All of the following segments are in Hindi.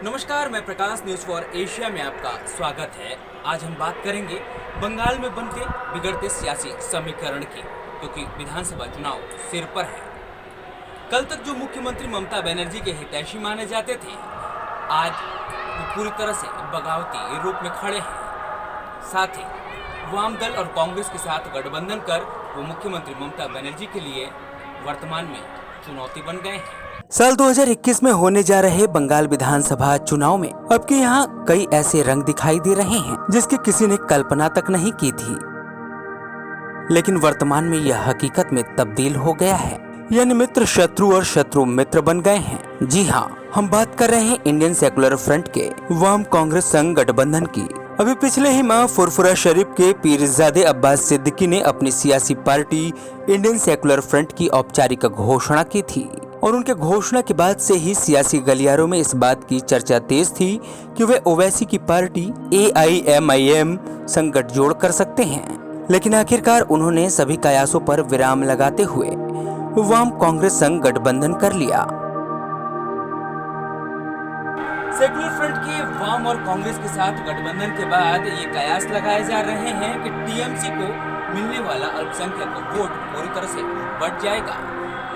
नमस्कार, मैं प्रकाश न्यूज़ फॉर एशिया में आपका स्वागत है। आज हम बात करेंगे बंगाल में बनते बिगड़ते सियासी समीकरण की, क्योंकि विधानसभा चुनाव सिर पर है। कल तक जो मुख्यमंत्री ममता बनर्जी के हितैषी माने जाते थे, आज वो पूरी तरह से बगावती रूप में खड़े हैं। साथ ही वाम दल और कांग्रेस के साथ गठबंधन कर वो मुख्यमंत्री ममता बनर्जी के लिए वर्तमान में चुनौती बन गए हैं। साल 2021 में होने जा रहे बंगाल विधानसभा चुनाव में अब के यहाँ कई ऐसे रंग दिखाई दे रहे हैं जिसकी किसी ने कल्पना तक नहीं की थी, लेकिन वर्तमान में यह हकीकत में तब्दील हो गया है। यानी मित्र शत्रु और शत्रु मित्र बन गए हैं। जी हाँ, हम बात कर रहे हैं इंडियन सेकुलर फ्रंट के वाम कांग्रेस संघ गठबंधन की। अभी पिछले ही माह फुरफुरा शरीफ के पीरजादे अब्बास सिद्दीकी ने अपनी सियासी पार्टी इंडियन सेकुलर फ्रंट की औपचारिक घोषणा की थी और उनके घोषणा के बाद से ही सियासी गलियारों में इस बात की चर्चा तेज थी कि वे ओवैसी की पार्टी AIMIM संग गठजोड़ कर सकते हैं। लेकिन आखिरकार उन्होंने सभी कयासों पर विराम लगाते हुए वाम कांग्रेस संग गठबंधन कर लिया। सेकुलर फ्रंट के वाम और कांग्रेस के साथ गठबंधन के बाद ये कयास लगाए जा रहे हैं कि टीएमसी को मिलने वाला अल्पसंख्यक वोट पूरी तरह से बढ़ जाएगा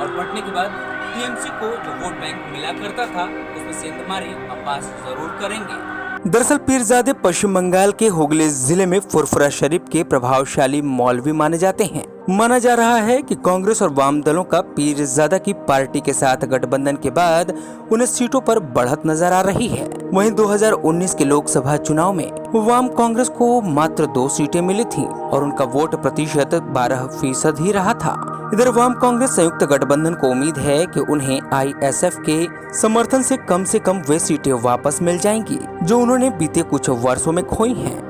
और बढ़ने के बाद टीएमसी को जो वोट बैंक मिला करता था उसमें सेंधमारी अब्बास जरूर करेंगे। दरअसल पीरजादे पश्चिम बंगाल के हुगली जिले में फुरफुरा शरीफ के प्रभावशाली मौलवी माने जाते हैं। माना जा रहा है कि कांग्रेस और वाम दलों का पीरजादा की पार्टी के साथ गठबंधन के बाद उन्हें सीटों पर बढ़त नजर आ रही है। वहीं 2019 के लोकसभा चुनाव में वाम कांग्रेस को मात्र 2 सीटें मिली थीं और उनका वोट प्रतिशत 12% ही रहा था। इधर वाम कांग्रेस संयुक्त गठबंधन को उम्मीद है कि उन्हें ISF के समर्थन से कम वे सीटें वापस मिल जाएंगी जो उन्होंने बीते कुछ वर्षों में खोई हैं।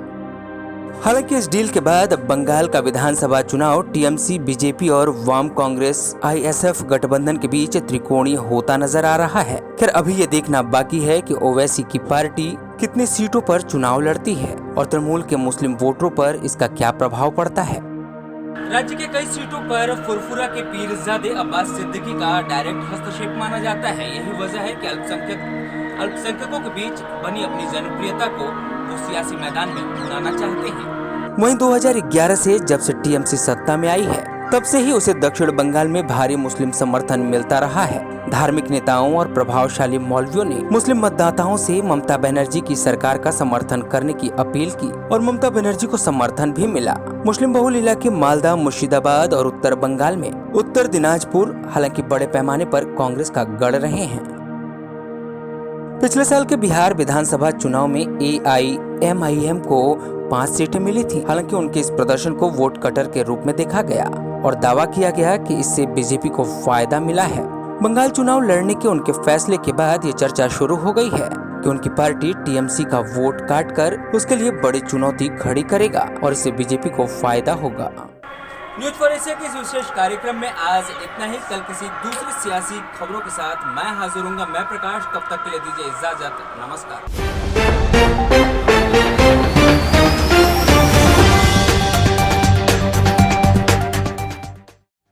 हालांकि इस डील के बाद बंगाल का विधानसभा चुनाव टीएमसी, बीजेपी और वाम कांग्रेस ISF गठबंधन के बीच त्रिकोणीय होता नजर आ रहा है। खैर अभी ये देखना बाकी है कि ओवैसी की पार्टी कितनी सीटों पर चुनाव लड़ती है और तृणमूल के मुस्लिम वोटरों पर इसका क्या प्रभाव पड़ता है। राज्य के कई सीटों पर फुरफुरा के पीरजादे अब्बास सिद्दीकी का डायरेक्ट हस्तक्षेप माना जाता है। यही वजह है कि अल्पसंख्यकों के बीच बनी अपनी जनप्रियता को वो सियासी मैदान में उड़ाना चाहते हैं। वहीं 2011 से जब से टीएमसी सत्ता में आई है तब से ही उसे दक्षिण बंगाल में भारी मुस्लिम समर्थन मिलता रहा है। धार्मिक नेताओं और प्रभावशाली मौलवियों ने मुस्लिम मतदाताओं से ममता बनर्जी की सरकार का समर्थन करने की अपील की और ममता बनर्जी को समर्थन भी मिला। मुस्लिम बहुल इलाके मालदा, मुर्शिदाबाद और उत्तर बंगाल में उत्तर दिनाजपुर हालांकि बड़े पैमाने पर कांग्रेस का गढ़ रहे हैं। पिछले साल के बिहार विधानसभा चुनाव में AIMIM को 5 सीटें मिली थी। हालांकि उनके इस प्रदर्शन को वोट कटर के रूप में देखा गया और दावा किया गया कि इससे बीजेपी को फायदा मिला है। बंगाल चुनाव लड़ने के उनके फैसले के बाद ये चर्चा शुरू हो गई है कि उनकी पार्टी टीएमसी का वोट काटकर उसके लिए बड़ी चुनौती खड़ी करेगा और इससे बीजेपी को फायदा होगा। न्यूज़ फॉर एशिया के इस विशेष कार्यक्रम में आज इतना ही। कल किसी दूसरी सियासी खबरों के साथ मैं हाजिर हूँगा। मैं प्रकाश, तब तक के लिए दीजिए इजाजत। नमस्कार।